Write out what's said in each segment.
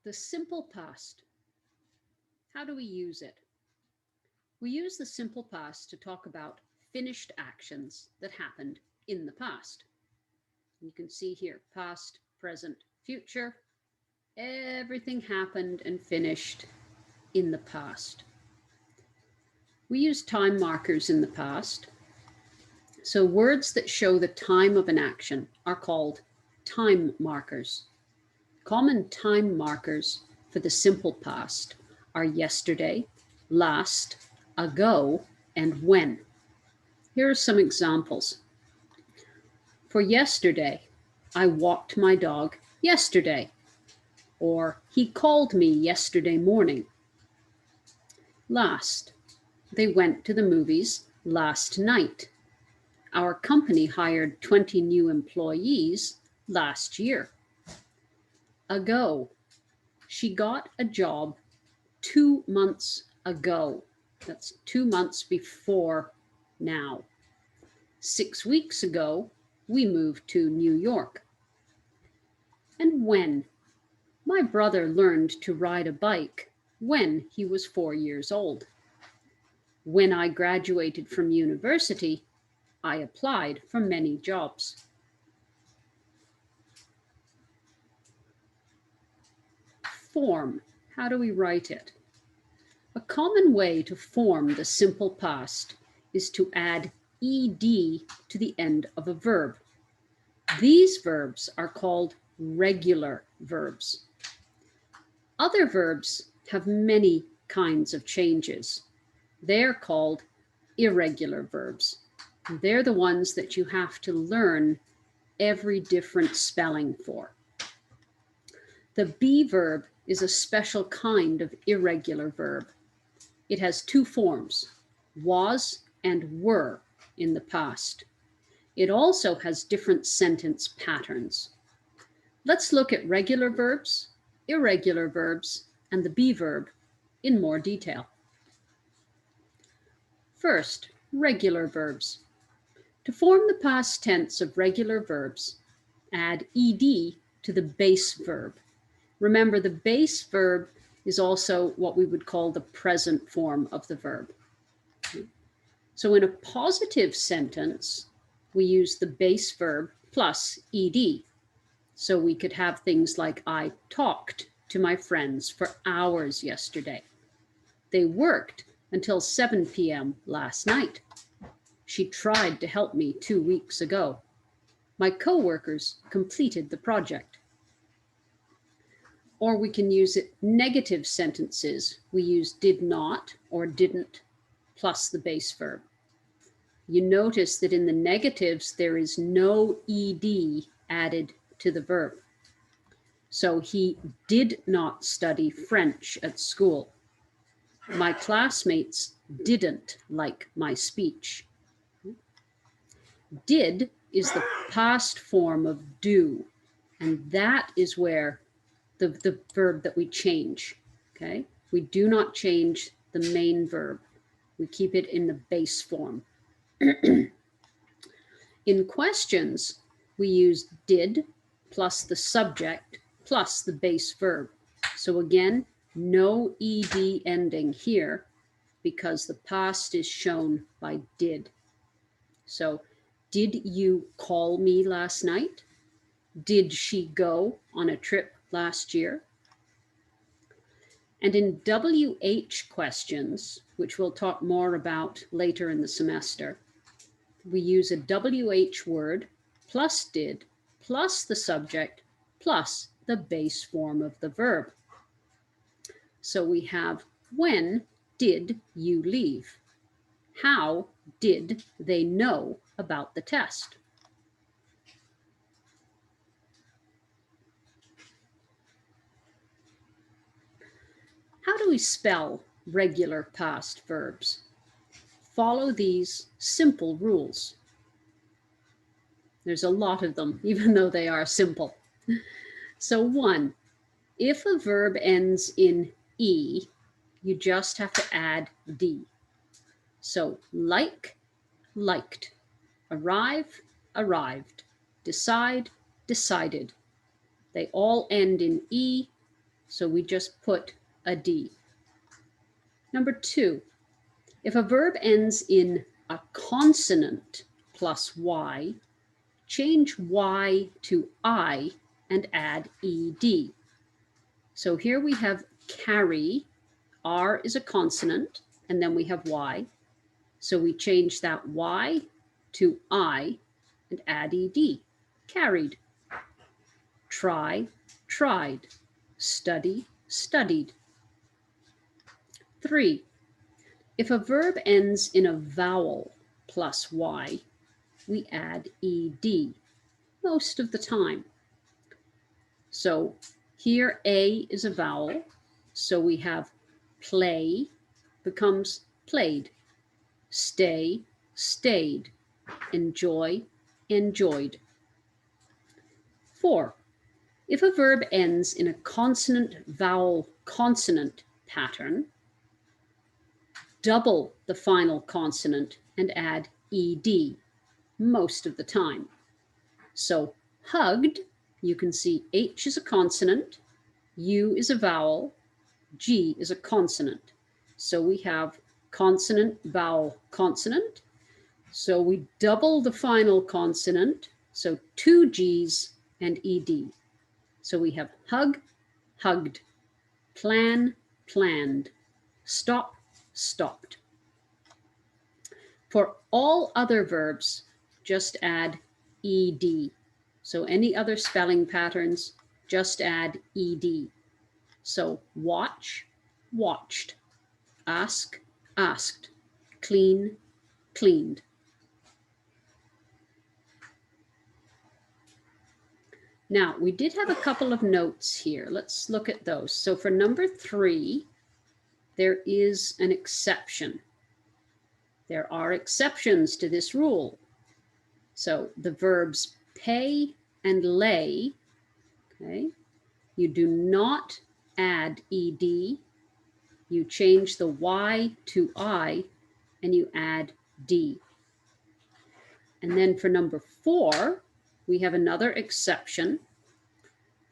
The simple past. How do we use it? We use the simple past to talk about finished actions that happened in the past. You can see here, past, present, future. Everything happened and finished in the past. We use time markers in the past. So words that show the time of an action are called time markers. Common time markers for the simple past are yesterday, last, ago, and when. Here are some examples. For yesterday, I walked my dog yesterday, or he called me yesterday morning. Last, they went to the movies last night. Our company hired 20 new employees last year. Ago, she got a job 2 months ago. That's 2 months before now. 6 weeks ago, we moved to New York. And when? My brother learned to ride a bike when he was 4 years old. When I graduated from university, I applied for many jobs. Form. How do we write it? A common way to form the simple past is to add ed to the end of a verb. These verbs are called regular verbs. Other verbs have many kinds of changes. They're called irregular verbs. They're the ones that you have to learn every different spelling for. The be verb is a special kind of irregular verb. It has two forms, was and were in the past. It also has different sentence patterns. Let's look at regular verbs, irregular verbs, and the be verb in more detail. First, regular verbs. To form the past tense of regular verbs, add ed to the base verb. Remember, the base verb is also what we would call the present form of the verb. So in a positive sentence, we use the base verb plus ed. So we could have things like, I talked to my friends for hours yesterday. They worked until 7 p.m. last night. She tried to help me 2 weeks ago. My coworkers completed the project. Or we can use it negative sentences. We use did not or didn't plus the base verb. You notice that in the negatives, there is no ed added to the verb. So he did not study French at school. My classmates didn't like my speech. Did is the past form of do, and that is where the verb that we change, okay? We do not change the main verb. We keep it in the base form. In questions, we use did plus the subject plus the base verb. So again, no ed ending here because the past is shown by did. So, did you call me last night? Did she go on a trip last year? And in WH questions, which we'll talk more about later in the semester, we use a WH word plus did plus the subject plus the base form of the verb. So we have, when did you leave? How did they know about the test? How do we spell regular past verbs? Follow these simple rules. There's a lot of them, even though they are simple. So 1, if a verb ends in E, you just have to add D. So like, liked, arrive, arrived, decide, decided. They all end in E, So we just put a D. Number 2, if a verb ends in a consonant plus Y, change Y to I and add ED. So here we have carry, R is a consonant, and then we have Y. So we change that Y to I and add ED, carried. Try, tried. Study, studied. 3, if a verb ends in a vowel plus Y, we add ED most of the time. So here A is a vowel, so we have play becomes played, stay, stayed, enjoy, enjoyed. 4, if a verb ends in a consonant vowel consonant pattern, double the final consonant and add ED most of the time. So hugged, you can see H is a consonant, U is a vowel, G is a consonant. So we have consonant, vowel, consonant. So we double the final consonant, so 2 G's and ED. So we have hug, hugged, plan, planned, stop, stopped. For all other verbs, just add ED. So any other spelling patterns, just add ED. So watch, watched, ask, asked, clean, cleaned. Now, we did have a couple of notes here. Let's look at those. So for number 3, there is an exception. There are exceptions to this rule. So the verbs pay and lay, okay, you do not add ED, you change the Y to I, and you add D. And then for number 4, we have another exception.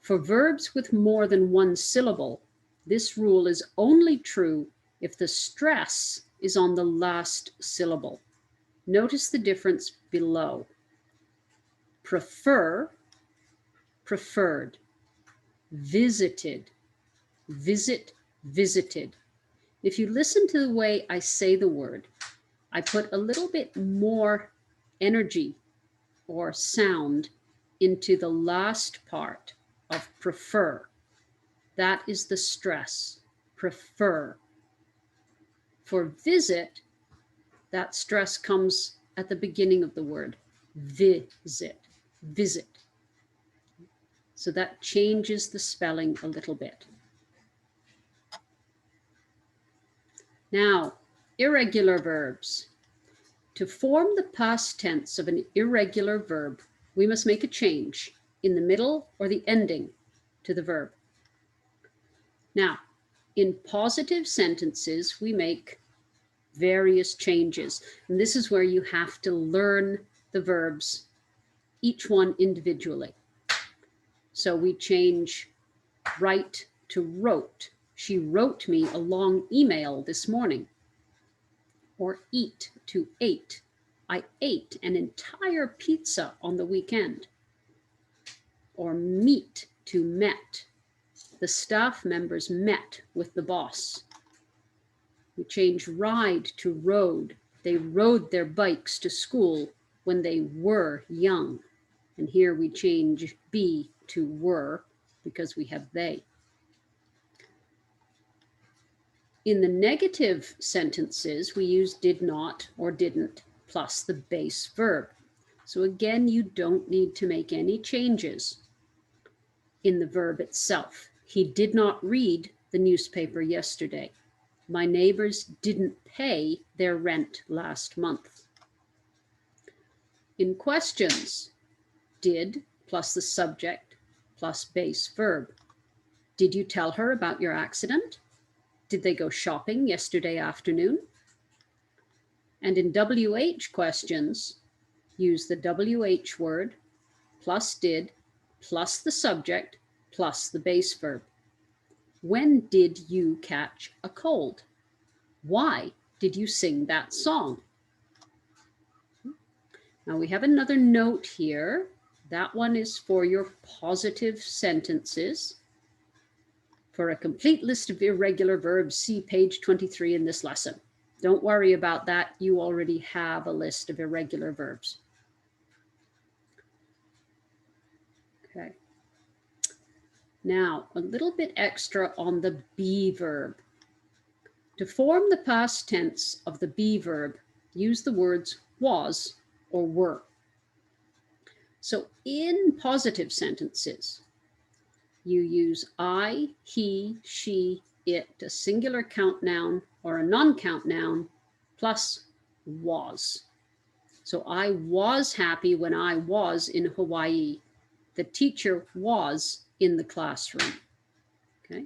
For verbs with more than one syllable, this rule is only true if the stress is on the last syllable. Notice the difference below. Prefer, preferred. Visited, visit, visited. If you listen to the way I say the word, I put a little bit more energy or sound into the last part of prefer. That is the stress, prefer. For visit, that stress comes at the beginning of the word, visit, visit. So that changes the spelling a little bit. Now, irregular verbs. To form the past tense of an irregular verb, we must make a change in the middle or the ending to the verb. Now, in positive sentences, we make various changes. And this is where you have to learn the verbs, each one individually. So we change write to wrote. She wrote me a long email this morning. Or eat to ate. I ate an entire pizza on the weekend. Or meet to met. The staff members met with the boss. We change ride to rode. They rode their bikes to school when they were young. And here we change be to were because we have they. In the negative sentences, we use did not or didn't plus the base verb. So again, you don't need to make any changes in the verb itself. He did not read the newspaper yesterday. My neighbors didn't pay their rent last month. In questions, did plus the subject plus base verb. Did you tell her about your accident? Did they go shopping yesterday afternoon? And in WH questions, use the WH word plus did plus the subject plus the base verb. When did you catch a cold? Why did you sing that song? Now we have another note here. That one is for your positive sentences. For a complete list of irregular verbs, see page 23 in this lesson. Don't worry about that. You already have a list of irregular verbs. Okay. Now, a little bit extra on the be verb. To form the past tense of the be verb, use the words was or were. So in positive sentences, you use I, he, she, it, a singular count noun or a non-count noun, plus was. So I was happy when I was in Hawaii. The teacher was in the classroom. Okay.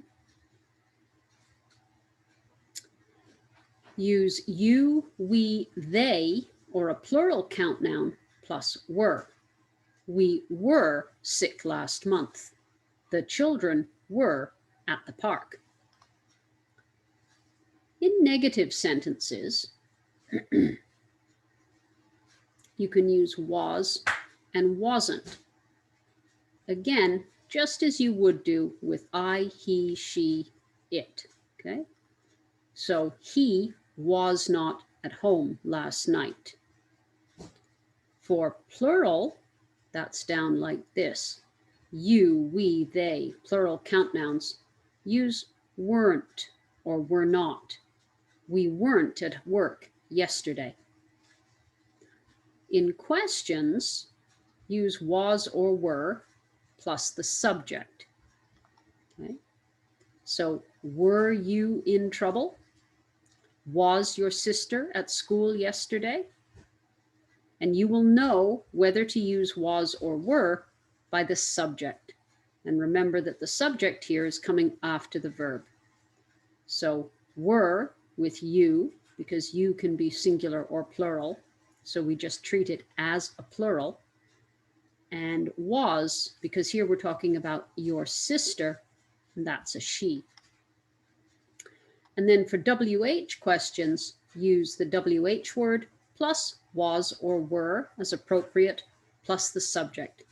Use you, we, they, or a plural count noun plus were. We were sick last month. The children were at the park. In negative sentences, you can use was and wasn't. Again, just as you would do with I, he, she, it. Okay? So he was not at home last night. For plural, that's down like this. You, we, they, plural count nouns, use weren't or were not. We weren't at work yesterday. In questions, use was or were plus the subject. Okay? So, were you in trouble? Was your sister at school yesterday? And you will know whether to use was or were by the subject. And remember that the subject here is coming after the verb. So were with you, because you can be singular or plural. So we just treat it as a plural. And was, because here we're talking about your sister, and that's a she. And then for WH questions, use the WH word plus was or were as appropriate, plus the subject.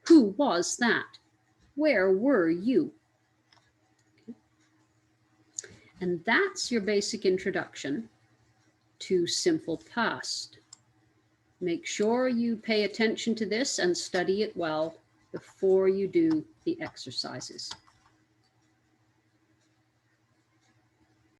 Who was that? Where were you? Okay. And that's your basic introduction to simple past. Make sure you pay attention to this and study it well before you do the exercises.